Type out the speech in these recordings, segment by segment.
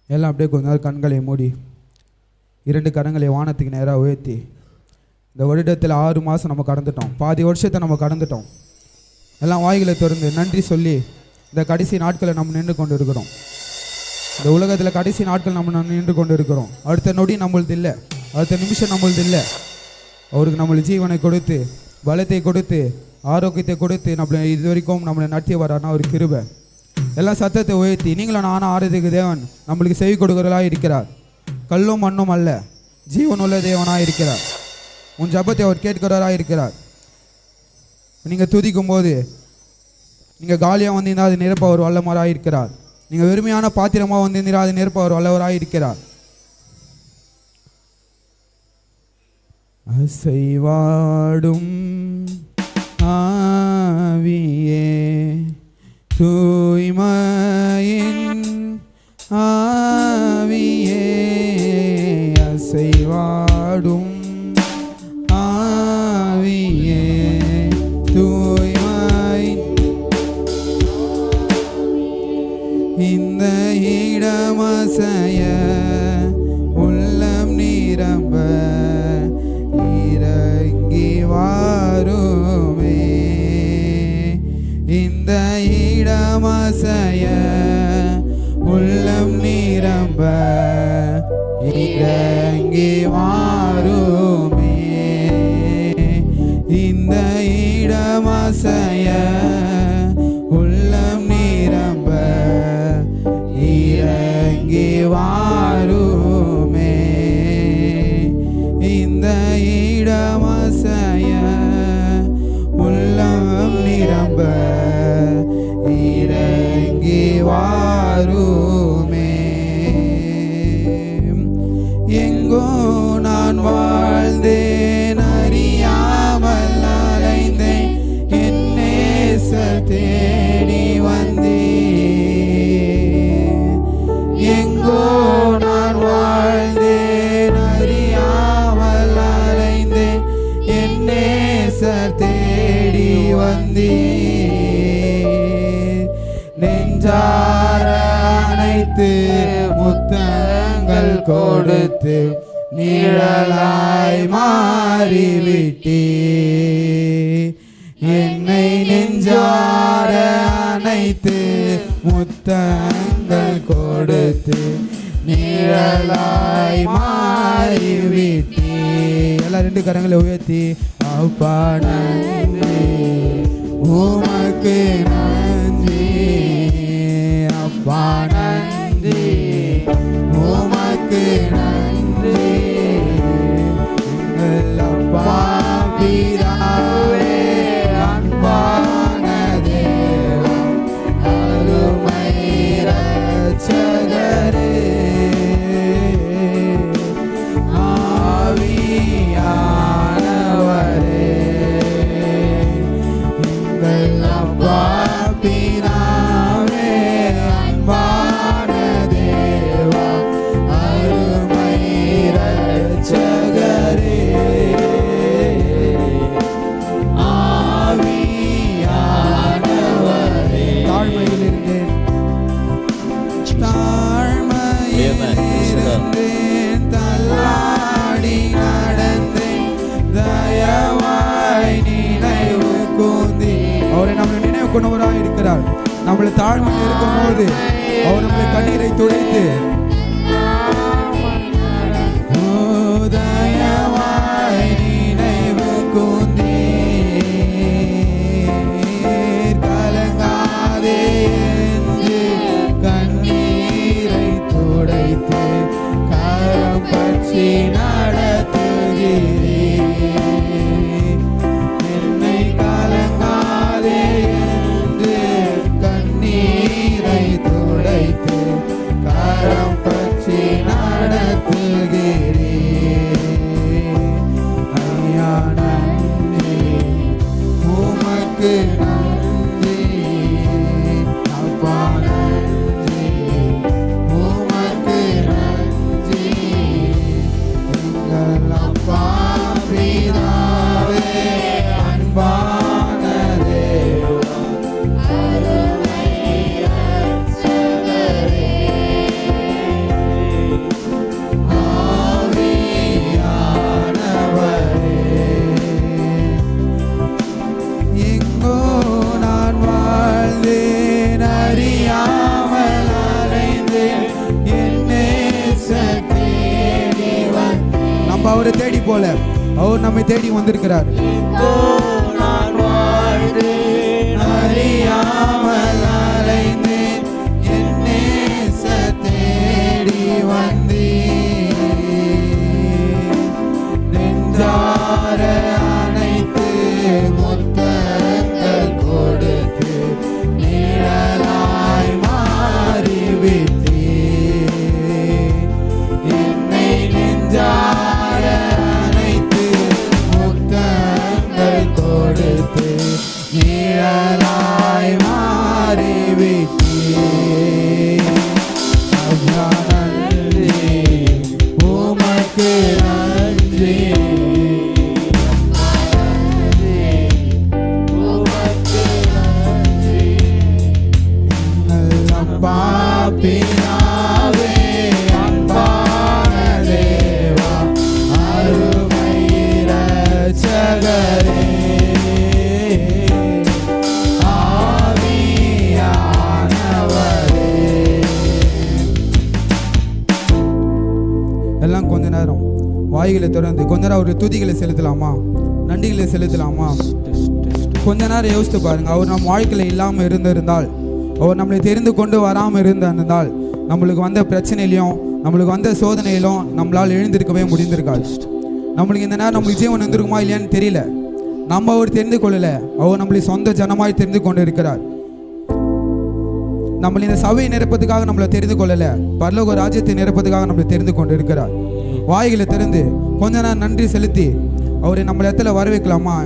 எல்லாம் அப்படியே கொஞ்ச நேரம் கண்களை மூடி 2 கரங்களை வானத்துக்கு நேராக உயர்த்தி, இந்த வருடத்தில் 6 மாதம் நம்ம கடந்துட்டோம், பாதி வருஷத்தை நம்ம கடந்துட்டோம். எல்லாம் வாய்களை திறந்து நன்றி சொல்லி இந்த கடைசி நாட்களை நம்ம நின்று கொண்டு இருக்கிறோம். இந்த உலகத்தில் கடைசி நாட்கள் நம்ம நின்று கொண்டு இருக்கிறோம். அடுத்த நொடி நம்மளது இல்லை, அடுத்த நிமிஷம் நம்மளது இல்லை. அவருக்கு நம்மளுக்கு ஜீவனை கொடுத்து, பலத்தை கொடுத்து, ஆரோக்கியத்தை கொடுத்து நம்மளை இது வரைக்கும் நம்மளை நடத்தி வரானா ஒரு கிருபை. எல்லாம் சத்தத்தை உயர்த்தி, நீங்களும் நானும் ஆறுதற்கு தேவன் நம்மளுக்கு செவி கொடுக்கிறவர்களாக இருக்கிறார். கல்லும் மண்ணும் அல்ல, ஜீவனுள்ள தேவனாக இருக்கிறார். உன் ஜபத்தை அவர் கேட்கிறவராக இருக்கிறார். நீங்கள் துதிக்கும் போது நீங்கள் காலியாக வந்திருந்தால் அது நிரப்ப அவர் வல்லவராக இருக்கிறார். நீங்கள் வெறுமையான பாத்திரமாக வந்திருந்தால் அது நிரப்ப அவர் வல்லவராக இருக்கிறார். அசைவாடும் ஆவியே, தூய்மையின் ஆவியே, அசைவாடும் ஆவியே, தூய்மையின் இந்த இடமசைய உள்ளம் நிரம்ப இறங்கி வாருமே. இந்த இடமசைய உள்ளம் நிரம்ப இறங்கி வாருமே. இந்த இடமசைய உள்ளம் நிரம்ப இறங்கி வாருமே. இந்த இடமசைய உள்ளம் நிரம்ப இறங்கி வாருமே. எங்கோ நான் வாழ்ந்தேன், அறியாமல் அலைந்தேன், என் நேச தேடி வந்தேன். எங்கோ நான் வாழ்ந்தேன், அறியாமல் அலைந்தேன், என் நேச தேடி வந்தேன். நெஞ்சார அணைத்து முத்தங்கள் கொடுத்து நிழலாய் மாறிவிட்டே. என்னை நெஞ்சார அணைத்து முத்தங்கள் கொடுத்து நிழலாய் மாறிவிட்டே. எல்லாம் 2 கரங்களை உயர்த்தி, அப்பா நன்றி, உமக்கு நன்றி, அப்பா நன்றி, உமக்கு நன்றி. எங்கள் அப்பா பிதாவே, அன்பான தேவன், அருமை இரட்சகரே, ஆவியானவரே, எங்கள் அப்பா பிதாவே, அன்பான தேவன், அருமை இரட்சகரே, ஆவியானவரே. தாழ்மையில் இருந்தேன், தாழ்மையில் இருந்தேன், தள்ளாடி நடந்தேன், தயவாய் நினைவு கூர்ந்தீ. அவரை நம்மளை நினைவு கொண்டவராக இருக்கிறார். நம்மளை தாழ்மையில் இருக்கும் போது அவர் நம்மளை கண்ணீரை துடைத்து, தயவாய் நினைவு கூர்ந்தீர், கலங்காதே என்று கண்ணீரை துடைத்து கரம் பற்றி நடத்துகிறீர். என்னை கலங்காதே என்று கண்ணீரை துடைத்து கரம் அவரை தேடி போல, அவர் நம்மை தேடி வந்திருக்கிறார். அறியாமல் அலைந்தேன், என் நேச தேடி வந்தீர். நெஞ்சார அணைத்து முத்தங்கள் கொடுத்து நிழலாய் மாறிவிட்டீர். என்னை நெஞ்சார அணைத்து முத்தங்கள் கொடுத்து நிழலாய் மாறிவிட்டீர். அப்பா நன்றி, உமக்கு நன்றி. பாப்பினாவே அன்பான தேவா, அருமை இரட்சகரே, ஆவியானவரே. எல்லாம் கொஞ்ச நேரம் வாய்களை திறந்து கொஞ்ச நேரம் அவருடைய துதிகளை செலுத்தலாமா, நன்றிகளை செலுத்தலாமா? கொஞ்ச நேரம் யோசித்து பாருங்க. அவர் நம் வாழ்க்கையில் இல்லாமல் இருந்திருந்தால், அவர் நம்மளை தெரிந்து கொண்டு வராமல் இருந்தால், நம்மளுக்கு வந்த பிரச்சனையிலையும் நம்மளுக்கு வந்த சோதனையிலும் நம்மளால் எழுந்திருக்கவே முடிந்திருக்காது. நம்மளுக்கு இந்த நேரம் நம்மளுக்கு ஜீவன் இருந்திருக்குமா இல்லையான்னு தெரியல. நம்ம அவர் தெரிந்து கொள்ளலை. அவர் நம்மளை சொந்த ஜனமாய் தெரிந்து கொண்டு இருக்கிறார். நம்மளை இந்த சபையை நிரப்பதுக்காக நம்மளை தெரிந்து கொள்ளலை, பரலோக ராஜ்யத்தை நிரப்பதுக்காக நம்மளை தெரிந்து கொண்டு இருக்கிறார். வாய்களை திறந்து கொஞ்ச நேரம் நன்றி செலுத்தி அவரை நம்ம இடத்துல வர வைக்கலாமா?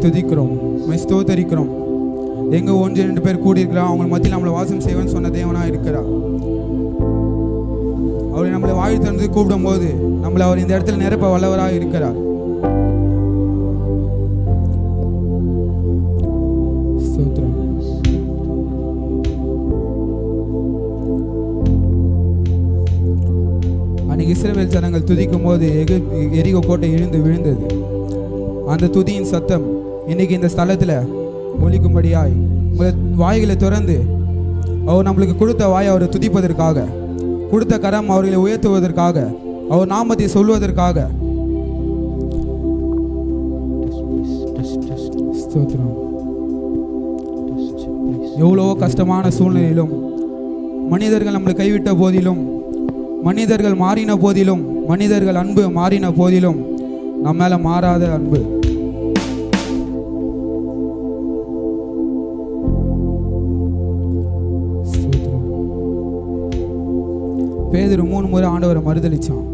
துதிக்கிறோம், ஸ்தோத்தரிக்கிறோம். எங்க 1-2 பேர் கூடியிருக்கிறோம், அவங்க மத்தியில் நம்மளை வாசம் செய்வேன்னு சொன்ன தேவனா இருக்கிறார். அவரை நம்மளை வாய் திறந்து கூப்பிடும் போது நம்மளை அவர் இந்த இடத்துல நிரப்ப வல்லவராக இருக்கிறார். அன்னைக்கு இஸ்ரவேல் ஜனங்கள் துதிக்கும் போது எரிகோ கோட்டை விழுந்தது. அந்த துதியின் சத்தம் இன்னைக்கு இந்த ஸ்தலத்தில் ஒலிக்கும்படியாய் வாய்களை திறந்து அவர் நம்மளுக்கு கொடுத்த வாய் அவரை துதிப்பதற்காக, கொடுத்த கரம் அவர்களை உயர்த்துவதற்காக, அவர் நாமத்தை சொல்வதற்காக. எவ்வளவோ கஷ்டமான சூழ்நிலையிலும், மனிதர்கள் நம்மளை கைவிட்ட போதிலும், மனிதர்கள் மாறின போதிலும், மனிதர்கள் அன்பு மாறின போதிலும் நம்ம மேல மாறாத அன்பு. பேதுரு 3 முறை ஆண்டவரை மறுதளிச்சான்.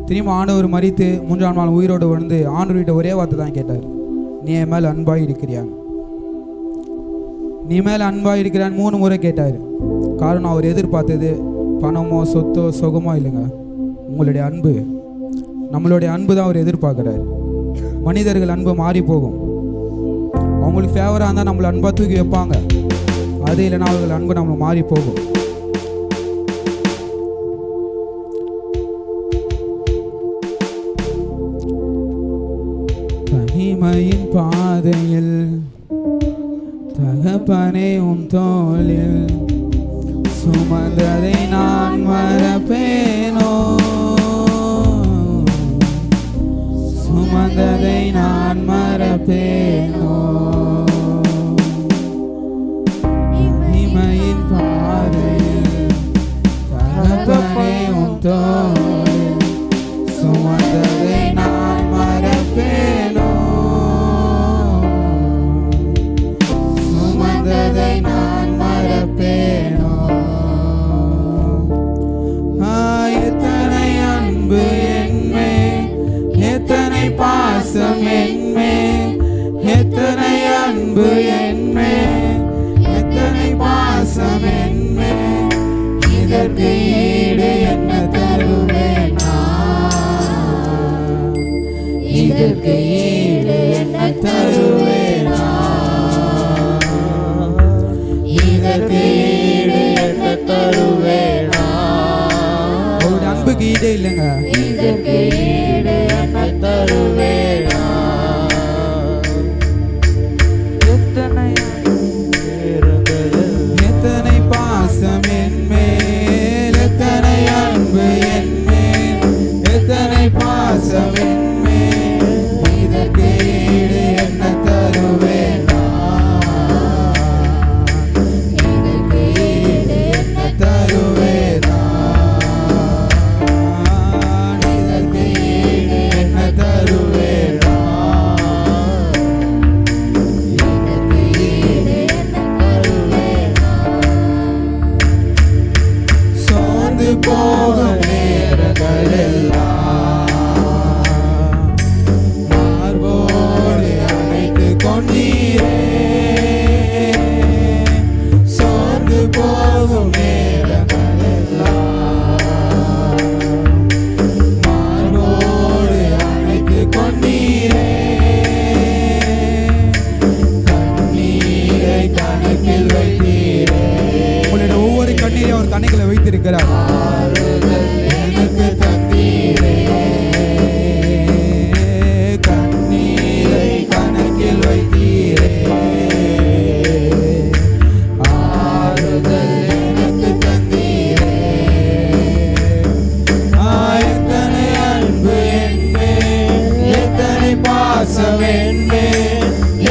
திரும்ப ஆண்டவர் மரித்து 3ஆம் நாள் உயிரோடு வந்து ஆண்டவர்கிட்ட ஒரே வார்த்தை தான் கேட்டார், நீ என் மேல அன்பாய் இருக்கிறியான், நீ மேல அன்பாய் இருக்கிறான் 3 முறை கேட்டார். காரணம் அவர் எதிர்பார்த்தது பணமோ சொத்தோ சுகமோ இல்லைங்க, உங்களுடைய அன்பு. நம்மளுடைய அன்பு தான் அவர் எதிர்பார்க்கிறார். மனிதர்கள் அன்பு மாறி போகும். அவங்களுக்கு ஃபேவராக இருந்தால் நம்மளை அன்பா தூக்கி வைப்பாங்க. அது இல்லைன்னா அவர்கள் அன்பு நம்மளை மாறி போகும். தனிமையின் பாதையில் தகப்பனே உன் தோளில் சுமந்ததை நான் மறப்பேனோ, சுமந்ததை நான் மறப்பேனோ. தனிமையின் பாதையில் தகப்பனே உன் தோளில் சுமந்ததை நான் மறப்பேனோ, சுமந்ததை நான் மறப்பேனோ. எத்தனை அன்பு என்மே, எத்தனை பாசம் என்மே, எத்தனை அன்பு என்மே, எத்தனை பாசம் என்மே. இதற்கு ஈடு என்ன தருவேன் நான், இதற்கு ஈடு என்ன தருவேன் நான், இதற்கு ஈடு என்ன தருவேன் நான். அவருடைய அன்புக்கு ஈடே இல்லைங்க. இதற்கு ஈடு என்ன தருவேன் நான். எத்தனை எத்தனை பாசம் என் மேல், எத்தனை அன்பு என் மேல், இருக்கிறார். எனக்கு தந்தீரே, கண்ணீரை கணக்கில் வைத்தீரே, ஆறுதல் எனக்கு தந்தீரே. எத்தனை அன்பு என்பே, எத்தனை பாசம் என்பே,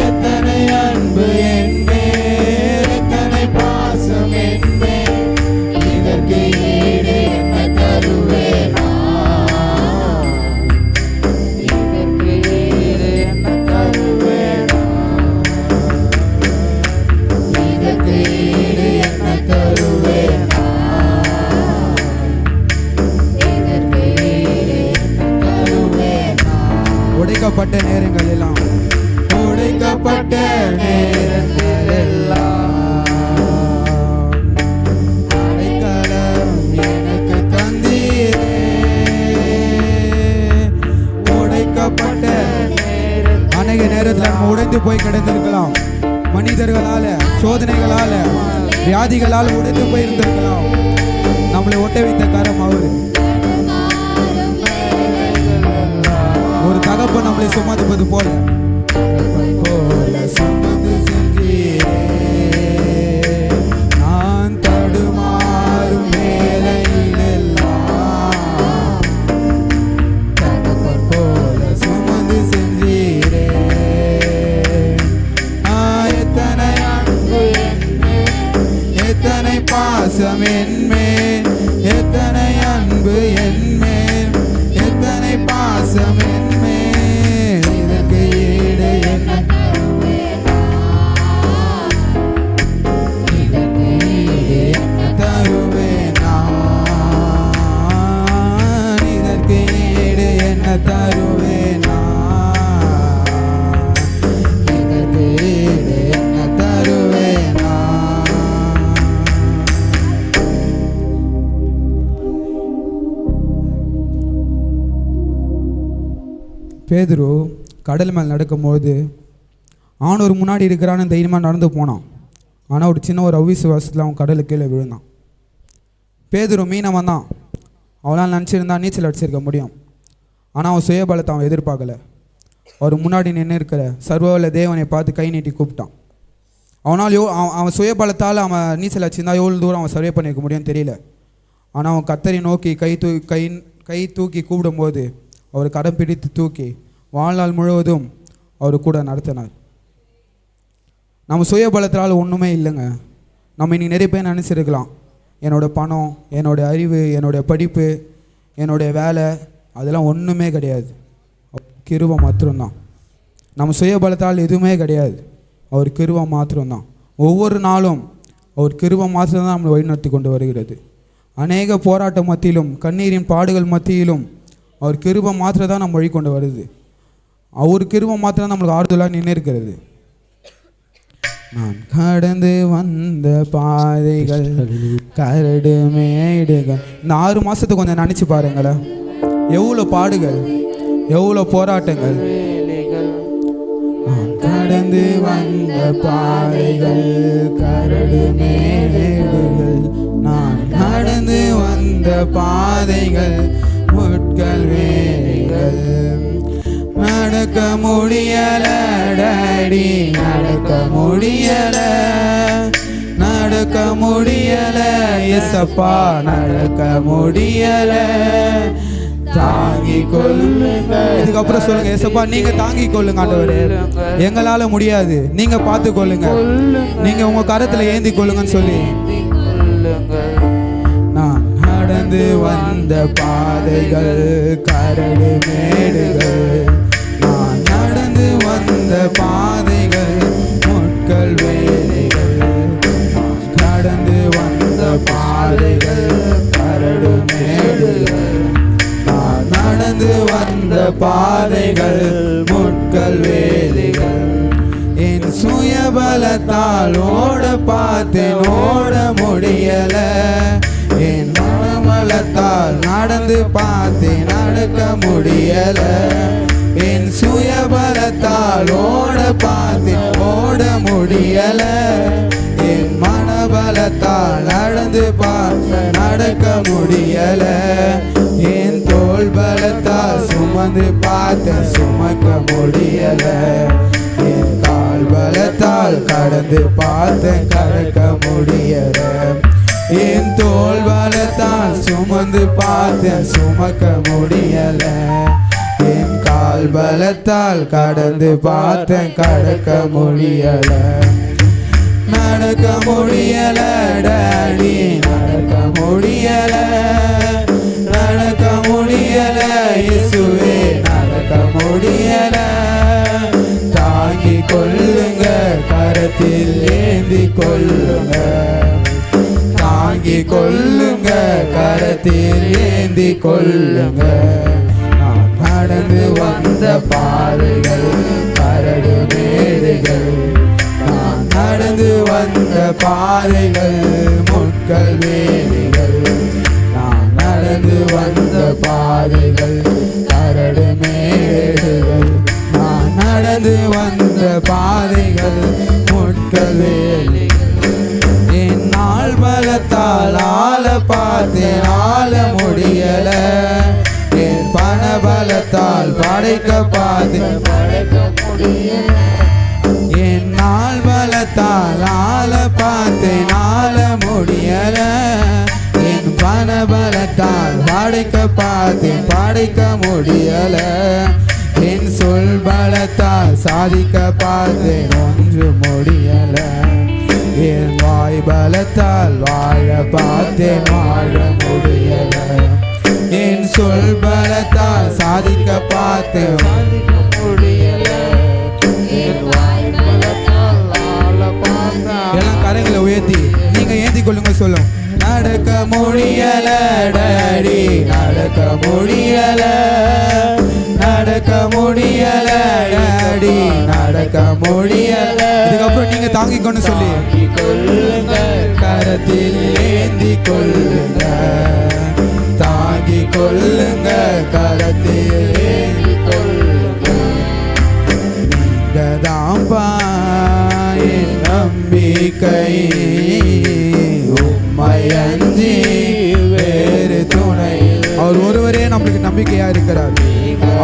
எத்தனை அன்பு என்பே, எத்தனை பாசம் என்பே, இதற்கு ஈடு என்ன தருவேனா, இதற்கு ஈடு என்ன தருவேனா, இதற்கு ஈடு என்ன தருவேனா, இதற்கு ஈடு என்ன தருவேனா. உடைக்கப்பட்ட நேரங்கள் எல்லாம், உடைக்கப்பட்ட நேரங்கள் எல்லாம் அடைக்கலம் எனக்கு தந்தீரே, உடைக்கப்பட்ட அநேக நேரத்தில் நம்ம உடைந்து போய் கிடந்திருக்கலாம். மனிதர்களால, சோதனைகளால, வியாதிகளால் உடைந்து போய் இருந்திருக்கலாம். நம்மளை ஒட்ட வைத்த கரம் அவரு. ஒரு தகப்பன் நம்மளை சுமந்துப்பது போல சுமந்து சென்றீரே, நான் தடுமாறும் வேளையிலெல்லாம் தகப்பன் போல சுமந்து சென்றீரே. எத்தனை அன்பு என்மேல், எத்தனை பாசம் என்மேல், எத்தனை அன்பு என்மேல், எத்தனை பாசம் என்மேல், இதற்கு ஈடு என்ன, இதற்கு ஈடு என்ன தருவேனா, இதற்கு ஈடு என்ன தருவேனா, இதற்கு ஈடு என்ன தருவேனா. பேதுரு கடல் மேல் நடக்கும்போது ஆணூர் முன்னாடி இருக்கிறான்னு தைரியமாக நடந்து போனான். ஆனால் ஒரு சின்ன ஒரு அவிசுவாசத்தில் அவன் கடலுக்கு கீழே விழுந்தான். பேதுரு மீனவன் தான், அவனால் நினச்சிருந்தா நீச்சல் அடிச்சிருக்க முடியும். ஆனால் அவன் சுயபலத்தை அவன் எதிர்பார்க்கல. அவர் முன்னாடி நின்று இருக்கிற சர்வவல்ல தேவனை பார்த்து கை நீட்டி கூப்பிட்டான். அவனால் அவன் சுயபலத்தால் அவன் நீச்சல் அடிச்சிருந்தா எவ்வளோ தூரம் அவன் சர்வே பண்ணியிருக்க முடியும்னு தெரியல. ஆனால் அவன் கத்தரை நோக்கி கை தூக்கி கூப்பிடும்போது அவர் கடம் பிடித்து தூக்கி வாழ்நாள் முழுவதும் அவர் கூட நடத்தினார். நம்ம சுயபலத்தால் ஒன்றுமே இல்லைங்க. நம்ம இன்றைக்கி நிறைய பேர் நினச்சிருக்கலாம், என்னோடய பணம், என்னுடைய அறிவு, என்னுடைய படிப்பு, என்னுடைய வேலை, அதெல்லாம் ஒன்றுமே கிடையாது. கிருபை மாத்திரம்தான். நம்ம சுயபலத்தால் எதுவுமே கிடையாது. அவர் கிருபை மாத்திரம்தான். ஒவ்வொரு நாளும் அவர் கிருபை மாத்திரம்தான் நம்மளை வழிநடத்தி கொண்டு வருகிறது. அநேக போராட்ட மத்தியிலும், கண்ணீரின் பாடுகள் மத்தியிலும் அவர் கிருபை மாத்திரம் தான் நம்ம வழி கொண்டு வருது. அவர் கிருபை மாத்திரம் நம்மளுக்கு ஆறுதலாக நின்று இருக்கிறது. நான் கடந்து வந்த பாதைகள், கரடு மேடுகள். இந்த 6 மாதத்துக்கு கொஞ்சம் நினச்சி பாருங்களேன், எவ்வளோ பாடுகள், எவ்வளோ போராட்டங்கள். நான் கடந்து வந்த பாதைகள், கரடு மேடுகள், நான் கடந்து வந்த பாதைகள், முட்கள் வேலைகள், நடக்க முடியல டாடி, நடக்க முடியல, நடக்க முடியல எசப்பா, நடக்க முடியல, தாங்கி கொள்ளுங்க. இதுக்கப்புறம் சொல்லுங்க, ஏசப்பா நீங்க தாங்கி கொள்ளுங்க ஆண்டவரே, எங்களால முடியாது, நீங்க பார்த்து கொள்ளுங்க, நீங்க உங்க கரத்துல ஏந்தி கொள்ளுங்கன்னு சொல்லி. நான் நடந்து வந்த பாதைகள், கரடு மேடுகள், நான் நடந்து வந்த பாதைகள், முட்கள் வேலைகள், நான் கடந்து வந்த பாதைகள், கரடு மேடுகள், நான் நடந்து வந்த பாதைகள், முட்கள் வேலைகள். என் சுயபலத்தால் ஓட பார்த்தேன், ஓட முடியல, என் மனபலத்தால் நடந்து பார்த்தேன், நடக்க முடியல, என் சுயபலத்தால் ஓட பார்த்தேன், ஓட முடியல, என் மனபல பலத்தால் நடந்து பார்த்த நடக்க முடியல, என் தோள் பலத்தால் சுமந்து பார்த்த சுமக்க முடியல, என் கால் பலத்தால் கடந்து பார்த்த கடக்க முடியல, என் தோள் பலத்தால் சுமந்து பார்த்த சுமக்க முடியல, என் கால் பலத்தால் கடந்து பார்த்த கடக்க முடியல, நடக்க முடியல டாடி, நடக்க முடியல, நடக்க முடியல இயேசுவே, நடக்க முடியல, தாங்கி கொள்ளுங்க கரத்தில் ஏந்தி கொள்ளுங்க, தாங்கி கொள்ளுங்க கரத்தில் ஏந்தி கொள்ளுங்க, நான் நடந்து வந்த பாதைகள் கரடு மேடுகள், நான் நடந்து வந்த பாதைகள் முட்கள் வேலிகள், நான் நடந்து வந்த பாதைகள் கரடு மேடுகள், நான் நடந்து வந்த பாதைகள் முட்கள் வேலிகள், என் நாள் பலத்தால் ஆள பார்த்தேன் ஆள முடியல, என் பண பலத்தால் படைக்க பார்த்தேன் படைக்க முடியல, என் நாள் பலத்தால் ஆள பார்த்தேன் ஆள முடியல, என் பண பலத்தால் படைக்க பார்த்தேன் படைக்க முடியல, என் சொல் பலத்தால் சாதிக்க பார்த்தேன் ஒன்று முடியல, என் வாய் பலத்தால் வாழ பார்த்தேன் வாழ முடியல, என் சொல் பலத்தால் சாதிக்க பார்த்தேன் சாதிக்க முடியல, என் வாய் பலத்தால் வாழ பார்த்தேன். எல்லாம் கரங்களை உயர்த்தி நீங்க ஏந்தி கொள்ளுங்க சொல்லும். நடக்க முடியல டாடி, நடக்க முடியல, நடக்க முடியல டாடி, நடக்க முடியல, இதுக்கப்புறம் நீங்க தாங்கிக்கொண்டு சொல்லி கொள்ளுங்க கரத்தில் ஏந்தி கொள்ளுங்க, தாங்கி கொள்ளுங்க கரத்தில் ஏந்தி கொள்ளுங்க, நீங்க தான்பா என் நம்பிக்கை, உம்மை அஞ்சி வேறு துணை, அவர் ஒருவரே நம்மளுக்கு நம்பிக்கையா இருக்கிறார்,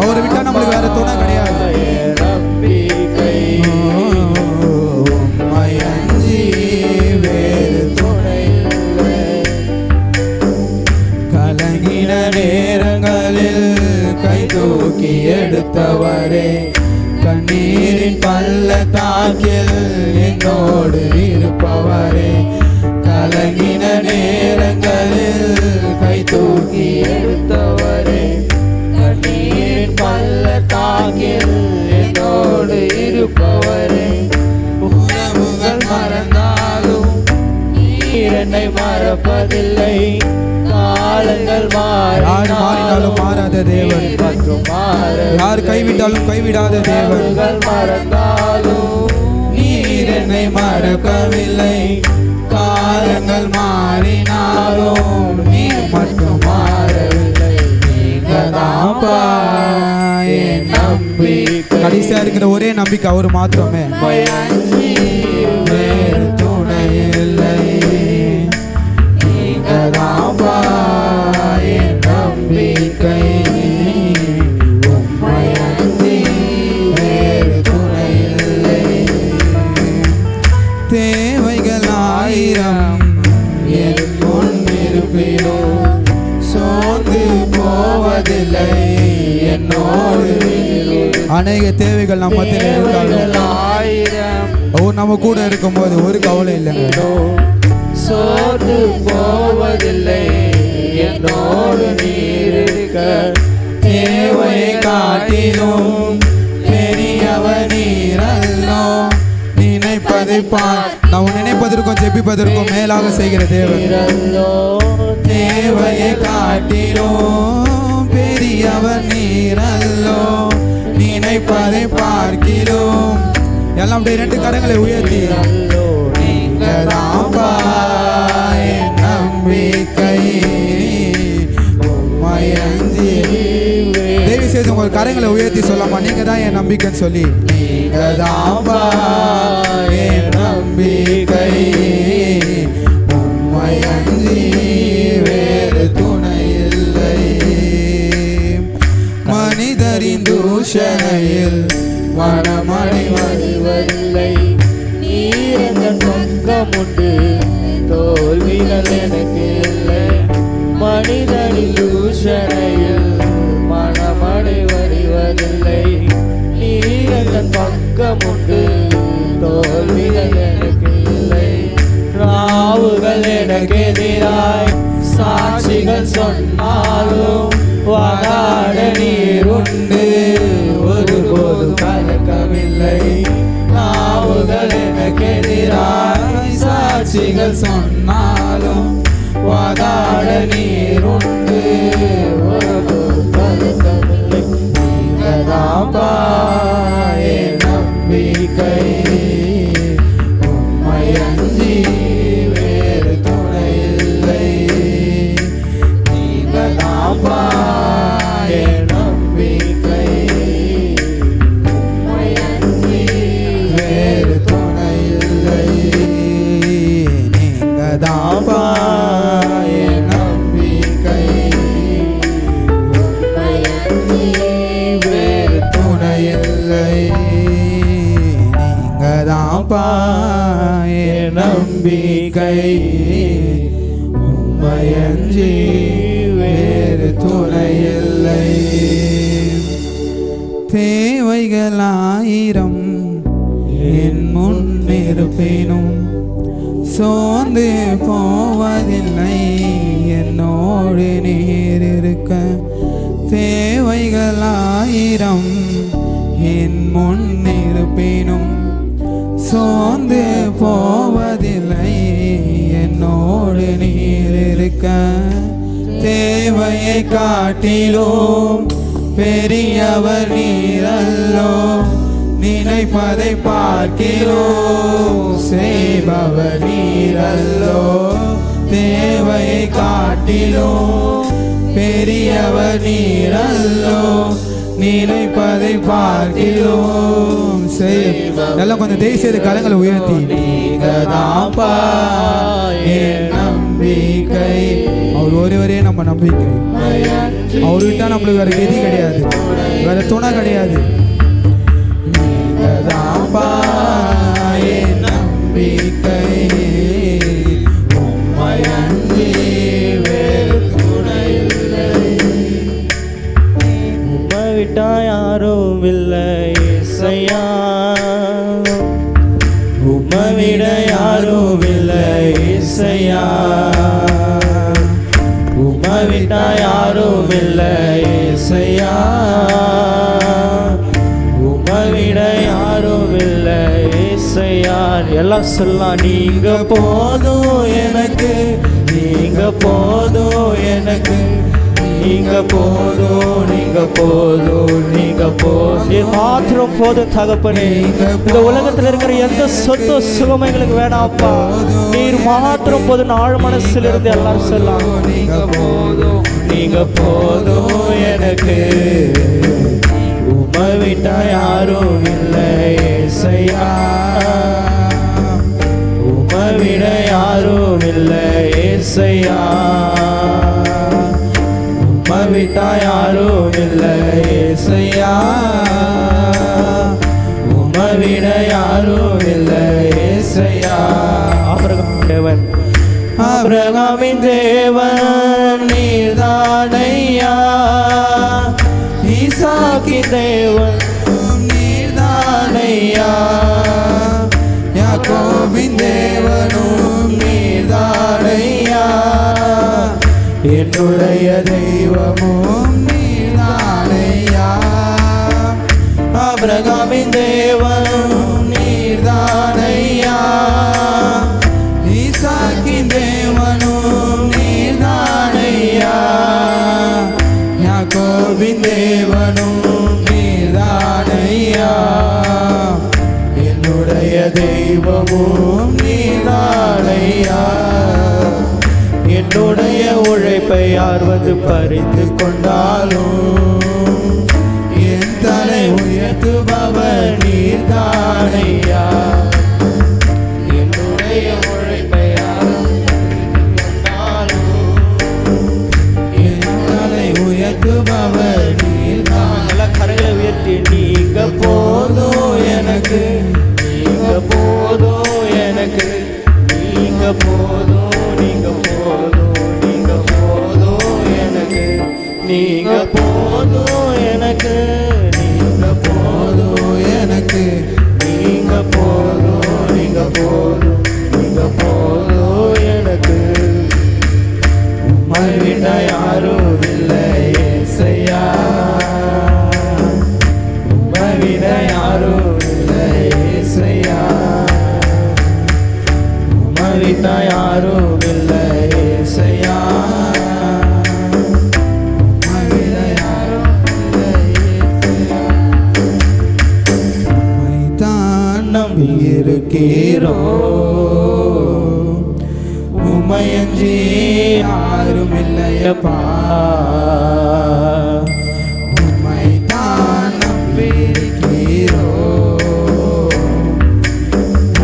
அவரை விட்டா நம்மளுக்கு வேற துணை கிடையாது, நம்பிக்கை உம்மை அஞ்சி வேறு துணை, கலங்கின நேரங்களில் கை தூக்கி எடுத்தவரே, கண்ணீரின் பள்ளத்தாக்கில் என்னோடு இருப்பவரே, கலங்கின நேரங்களில் கை தூக்கி எடுத்தவரே, கண்ணீரின் பள்ளத்தாக்கில் என்னோடு இருப்பவரே, உறவுகள் மறந்தாலும் நீர் என்னை மறப்பதில்லை, காலங்கள் மாறினாலும் மாறாத தேவன், யார் கைவிட்டாலும் கைவிடாத தேவன், மறந்தாலும் நீர் என்னை மறக்கவில்லை, காலங்கள் மாறினாலும் நீர் மட்டும் மாறவில்லை, நீங்கதான்ப்பா என் நம்பிக்கை, கடைசியா இருக்கிற ஒரே நம்பிக்கை அவர் மாத்திரமே, வேறு துணை இல்லை, நீங்கதான்ப்பா என் நம்பிக்கை, உம்மை அன்றி வேறு துணை இல்லை, தேவைகள் ஆயிரம் என் முன் இருப்பினும் சோர்ந்து போவதில்லை என்னோடு, அநேக தேவைகள் நம்ம இருந்தாலும் அவர் நம்ம கூட இருக்கும்போது ஒரு கவலை இல்லைங்க, சோர்ந்து போவதில்லை என்னோடு நீர் இருக்க, தேவையை காட்டிலும் பெரியவர் நீர் அல்லோ, நினைப்பதை நாம் நினைப்பதற்கும் ஜெபிப்பதற்கும் மேலாக செய்கிற தேவன், தேவையை காட்டிலும் பெரியவர் நீர் அல்லோ, நினைப்பதை பார்க்கிறோம், எல்லாம் அப்படியே ரெண்டு கரங்களை உயர்த்தி நீங்கதான்பா என் நம்பிக்கை, உம்மை அஞ்சி, தயவு செய்து உங்கள் கரங்களை உயர்த்தி சொல்லாமா, நீங்க தான் என் நம்பிக்கைன்னு சொல்லி, நீங்கதான்பா என் நம்பிக்கை, தோல்விகள் எனக்கு இல்லை. மனிதனின் தூஷணையில் மனமடை வருவதில்லை. நீர் என் பக்கம் உண்டு, தோல்விகள் எனக்கு இல்லை. ராவுகள் எனக்கு எதிராய் சாட்சிகள் சொன்னாலும் வாதாட நீர் உண்டு, ஒருபோதும் கலக்கமில்லை. ராவுகள் எனக்கு எதிராய் சாட்சிகள் சொன்னாலும் வாதாட நீர் உண்டு, ஒருபோதும் கலக்கமில்லை. நீங்கதாம்பா என் நம்பிக்கை, உம்மை அஞ்சி வேறு துணை இல்லை. நீங்கதாம்பா என் நம்பிக்கை, உம்மை அஞ்சி வேறு துணை இல்லை. நீங்கதாம்பா என் நம்பிக்கை, உம்மை அஞ்சி வேறு துணை இல்லை. நீங்கதாம்பா என் நம்பிக்கை, உம்மை அஞ்சி வேறு துணை இல்லை. தேவைகள் ஆயிரம் என் முன் இருப்பினும் சோர்ந்து போவதில்லை, என்னோடு நீர் இருக்க. தேவைகள் ஆயிரம் என் முன் இருப்பினும் சோர்ந்து போவதில்லை, என்னோடு நீர் இருக்க. தேவையை காட்டிலும் பெரியவர் நீரல்லோ, நினைப்பதை பார்க்கிறோம் செய்பவர் நீரல்லோ. தேவையை காட்டிலும் பெரியவர் நீரல்லோ, நினைப்பதை பார்க்கிறோம் செய்பவர். எல்லாம் கொஞ்சம் தேசிய கரங்களை உயர்த்தி நீங்கதாம்பா என் நம்பிக்கை. அவர் ஒருவரே நம்ம நம்பிக்கை. அவர் விட்டா நம்மளுக்கு வேற கதி கிடையாது, வேற துணை கிடையாது. நீங்கதாம்பா என் நம்பிக்கை, உம்மை அன்றி வேறு துணை இல்லை. உம்மை விட்டா யாரும் இல்லை இசையா, உம்மை விட யாரும் இல்லை இசையா. உம்மை விட்டா யாரும் இல்லை இசையா, உம்மை விட யாரும் இல்லை இசையா. எல்லாம் சொல்லலாம். நீங்க போதும் எனக்கு, நீங்க போதும் எனக்கு, நீங்க போதும், நீங்க போதும், நீங்க போதும். நீ மாத்திரம் போதும் தகப்பனே. இந்த உலகத்தில் இருக்கிற எந்த சொத்து சுகமும் எங்களுக்கு வேணாம்ப்பா, நீர் மாத்திரம் போதும். ஆழ் மனசில் இருந்து எல்லாரும் சொல்லலாம். நீங்க போதும், நீங்க போதும் எனக்கு, உம்மை விட்டா யாரும் இல்லை இசையா. உம்மை விட யாரும் இல்லை இசையா, உம்மை விட்டா யாரும் இல்லை இசையா. உம்மை விட யாரும் இல்லை இசையா. ஆபிரகாமின் தேவன், ஆபிரகாமின் தேவன் நீர்தானையா. ஈசாக்கின் தேவன் நீர்தானையா. யாக்கோபின் தேவனும் நீர்தானையா. என்னுடைய தெய்வமும் நீர்தானையா. ஆபிரகாமின் தேவனும் நீர்தானையா. ஈசாக்கின் தேவனும் நீர்தானையா. யாக்கோபின் தேவனும் நீர்தானையா. என்னுடைய தெய்வமும் நீர்தானையா. என்னுடைய உழைப்பை யார் வந்து பறித்து கொண்டாலும் என் தலை உயர்த்துபவர் நீர்தானையா. என்னுடைய உழைப்பை யார் வந்து கொண்டாலும் என் தலை உயர்த்துபவர் நீர்தான். நல்ல கரங்களை உயர்த்தி நீங்க போதும் எனக்கு, நீங்க போதும் எனக்கு, நீங்க போதும், போதும், நீங்க போதும், நீங்க போதும் எனக்கு. உம்மை விட யாரும் இல்லை ஏசையா, உம்மை விட யாரும் இல்லை ஏசையா, உம்மை விட யாரும் இல்லை ஏசையா, உம்மை விட யாரும் இல்லை ஏசையா. உம்மைத்தான் நம்பி இருக்கிறோம், உம்மையன்றி யாரும் இல்லையப்பா. உம்மைத்தான் நம்பியிருக்கிறோம்,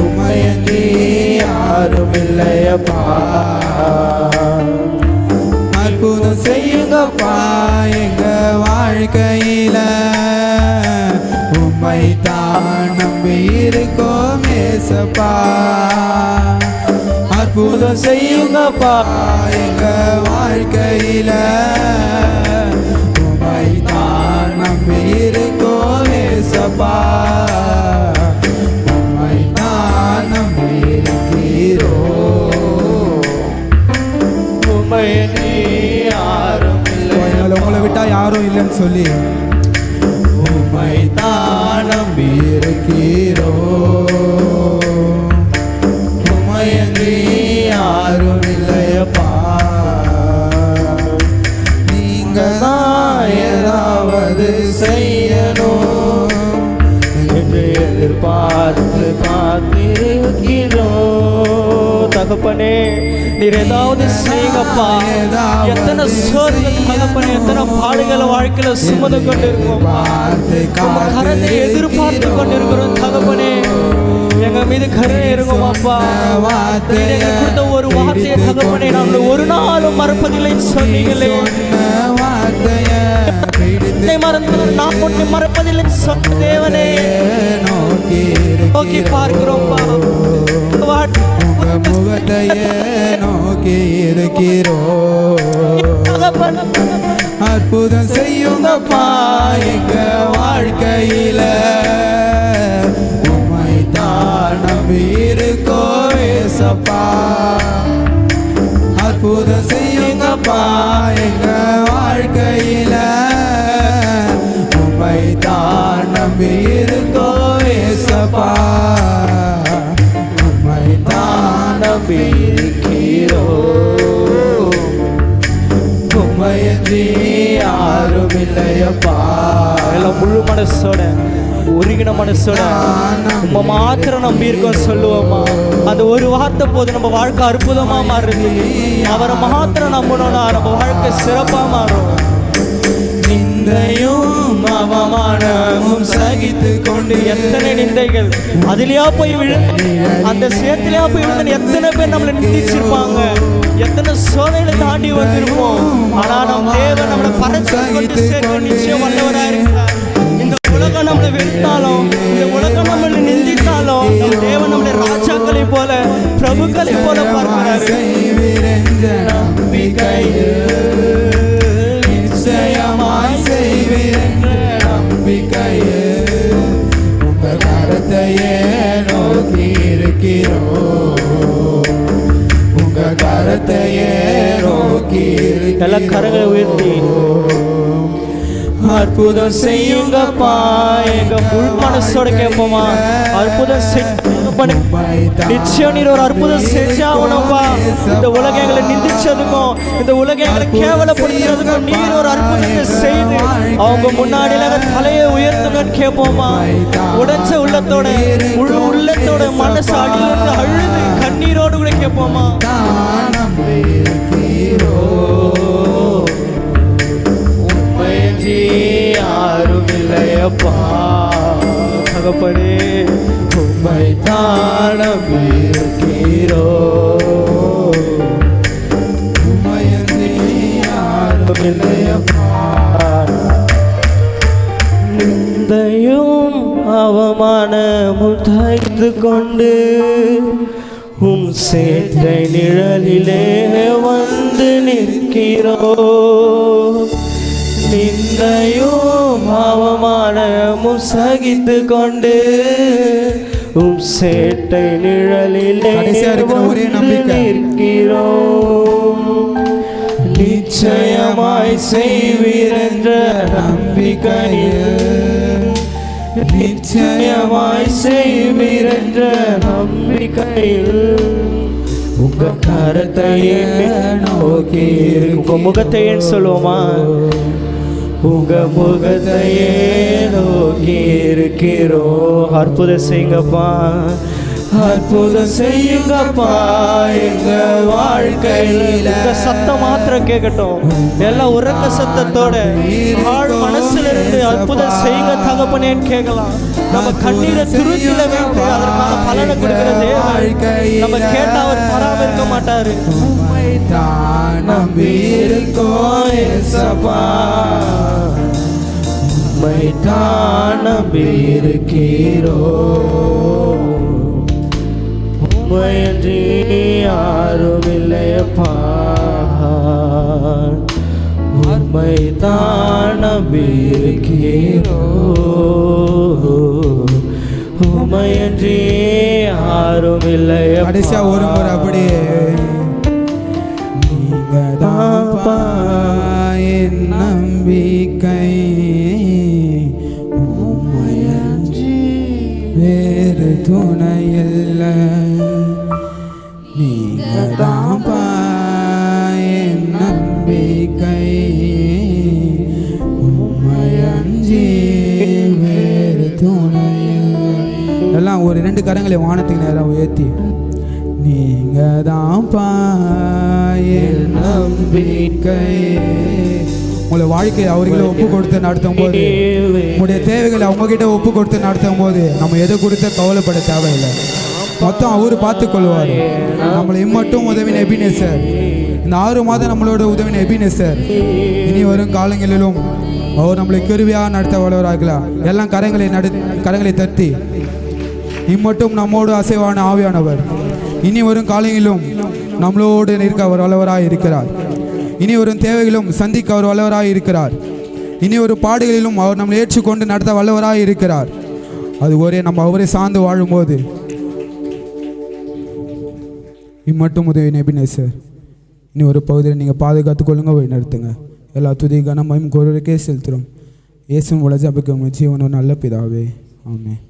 உம்மையன்றி யாரும் இல்லையப்பா. அற்புதம் செய்யுங்கப்பா எங்க வாழ்க்கையில. உம்மைத்தான் நம்பியிருக்கோம் ஏசப்பா. அற்புதம் செய்யுங்கப்பா எங்க வாழ்க்கையில. உம்மைத்தான் நம்பியிருக்கோம் ஏசப்பா. உம்மைத்தான் நம்பியிருக்கிறோம். உம்மையன்றி யாரும் இல்லை. உங்களை விட்டா யாரும் இல்லைன்னு சொல்லி உம்மைத்தான் நம்பியிருக்கிறோம். உம்மையன்றி யாரும் இல்லையப்பா. நீங்க நான் ஏதாவது செய்யணும் என்று எதிர்பார்த்து காத்திருக்கிறோம். தகப்பனே நீர் ஏதாவது செய்யுங்கப்பா. எத்தனை சோதனை தகப்பனே, எத்தனை பாடுகளை வாழ்க்கையில சுமந்து கொண்டிருக்கோம். உங்க கரத்தை எதிர்பார்த்து கொண்டிருக்கிறோம் தகப்பனே. எங்க மீது கருணை இருக்குமாப்பா. நீர் எங்களுக்கு கொடுத்த ஒரு வார்த்தையை தகப்பனே நாங்கள் ஒரு நாளும் மறப்பதில்லைன்னு சொன்னீங்களே. என்னை மறந்தால் நான் உன்னை மறப்பதில்லைன்னு சொன்ன தேவனே, நோக்கி பார்க்கிறோம்ப்பா. உங்க முகத்தையே நோக்கி இருக்கிறோம். தகப்பன் அற்புதம் செய்யுங்கப்பா எங்க வாழ்க்கையில. உம்மைத்தான் நம்பியிருக்கோம் ஏசப்பா. அற்புதம் செய்யுங்கப்பா எங்க வாழ்க்கையில. உம்மைத்தான் நம்பியிருக்கோம் ஏசப்பா. உம்மைத்தான் நம்பியிருக்கிறோம், உம்மையன்றி யாரும் இல்லையப்பா. எல்லாம் முழு மனசோட உருகின மனசோட நம்ம மாத்திரம் நம்பி இருக்கோம் சொல்லுவோமா. அந்த ஒரு வார்த்தை போது நம்ம வாழ்க்கை அற்புதமா மாறுது. அவரை மாத்திரம் நம்பணும்னா நம்ம வாழ்க்கை சிறப்பா மாறும். நிந்தையும் அவமானமும் சகித்து கொண்டு எத்தனை நிந்தைகள் அதுலயா போய் விழுந்து, அந்த சேத்திலயா போய் விழுந்து எத்தனை பேர் நம்மளை நிந்திச்சிருப்பாங்க. எத்தனை சோதனைகளை தாண்டி வந்திருப்போம். ஆனா நம் தேவன் நம்மளை பறந்து கொண்டு சேர்க்க நிச்சயம் வல்லவரா இருக்கிறார். இந்த உலகம் நம்மளை வெறுத்தாலும், இந்த உலகம் நம்மளை நிந்தித்தாலும், நம் தேவன் நம்மளை ராஜாக்களை போல பிரபுக்களை போல பார்க்கிறார். நிச்சயமாய் செய்வீரென்ற நம்பிக்கையில் உங்க கரத்தையே நோக்கி இருக்கிறோம். உங்க கரத்தையே நோக்கி எல்லா கரங்களை உயர்த்தி அற்புதம் செய்யுங்கப்பா. எங்க முழு மனசோட கேட்போமா, அற்புதம் நிச்சயம் நீர் ஒரு அற்புதம் செஞ்சாகணும்பா. இந்த உலகம் எங்களை நிந்திச்சதுக்கும், இந்த உலகம் எங்களை கேவலப்படுத்துறதுக்கும் நீர் ஒரு அற்புதத்தை செய்து அவங்க முன்னாடியில தலையை உயர்த்தணும்னு கேட்போமா. உடைச்ச உள்ளத்தோட முழு உள்ளத்தோட மனசு அடியிலிருந்து அழுது கண்ணீரோடு கூட கேட்போமா. உம்மையன்றி யாரும் இல்லையப்பா. தகப்பனே உம்மைத்தான் நம்பியிருக்கிறோம், உம்மையன்றி யாரும் இல்லையப்பா. நிந்தையும் அவமானமும் தைத்து கொண்டு உம் சேற்றை நிழலிலே வந்து நிற்கிறோம். நிந்தையும் அவமானமும் சகித்து கொண்டு உம் சேட்டை நிழலிலே கடைசியா இருக்கிற ஒரே நம்பிக்கை. நிற்கிறோம். நிச்சயமாய் செய்வீரென்ற நம்பிக்கையில், நிச்சயமாய் செய்வீரென்ற நம்பிக்கையில் உங்க கரத்தையே நோக்கி, உங்க முகத்தையே சொல்லுவோமா, உங்க முகத்தையே நோக்கி இருக்கிறோம். அற்புதம் செய்யுங்கப்பா, அற்புதம் செய்யுங்கப்பா எங்க வாழ்க்கையில். இந்த சத்தம் மாத்திரம் கேட்கட்டும், எல்லாம் உறக்க சத்தத்தோட ஆழ் மனசுல இருந்து அற்புதம் செய்யுங்க தகப்பனேன்னு கேட்கலாம். நம்ம கண்ணீரை துருத்தில வைத்து அதற்கான பலனை கொடுக்கிற தேவன். நம்ம கேட்டா அவர் பராமரிக்க மாட்டாரு. நம்பி இருக்கோம் ஏசப்பா, உம்மை தான் நம்பி இருக்கிறோம். உம்மையன்றி யாரும் இல்லையப்பா, உம்மை தான் நம்பி இருக்கிறோம். உம்மையன்றி யாரும் இல்லையப்பா. கடைசியா ஒரு முறை அப்படியே, நீங்க தான்ப்பா என் நம்பிக்கை, உம்மையன்றி வேறு துணை இல்லை. நீங்க தான்ப்பா என் நம்பிக்கை, உம்மையன்றி வேறு துணை இல்லை. எல்லாம் ஒரு 2 கரங்களை வானத்துக்கு நேரம் உயர்த்தி, நீங்க தான்ப்பா என் நம்பிக்கை. உங்களை வாழ்க்கையை அவர்களை ஒப்பு கொடுத்து நடத்தும் போது, உங்களுடைய தேவைகளை அவங்க கிட்ட ஒப்பு கொடுத்து நடத்தும் போது நம்ம எதை கொடுத்த கவலைப்பட தேவையில்லை. மொத்தம் அவரு பார்த்துக் கொள்வார். நம்மளை இம்மட்டும் உதவின எபினேசர், இந்த 6 மாதம் நம்மளோட உதவின எபினேசர், இனி வரும் காலங்களிலும் அவர் நம்மளை கிருபையாக நடத்த வல்லவராகலாம். எல்லாம் கரங்களை தட்டி, இம்மட்டும் நம்மோடு அசைவான ஆவியானவர் இனி வரும் காலங்களிலும் நம்மளோடு இருக்க அவர் வல்லவராக இருக்கிறார். இனி வரும் தேவைகளும் சந்திக்க அவர் வல்லவராக இருக்கிறார். இனி ஒரு பாடுகளிலும் அவர் நம்மளை ஏற்றுக்கொண்டு நடத்த வல்லவராக இருக்கிறார். அது ஒரே நம்ம அவரை சார்ந்து வாழும்போது இம்மட்டும் உதவி எபினேசர். இனி ஒரு பகுதியில் நீங்கள் பாதுகாத்துக் கொள்ளுங்க, வழி நடத்துங்க. எல்லா துதி கனமையும் கோருக்கே செலுத்துகிறோம். இயேசுவின் உலக ஜெபிக்கிறோம் ஜீவனோட நல்ல பிதாவே, ஆமென்.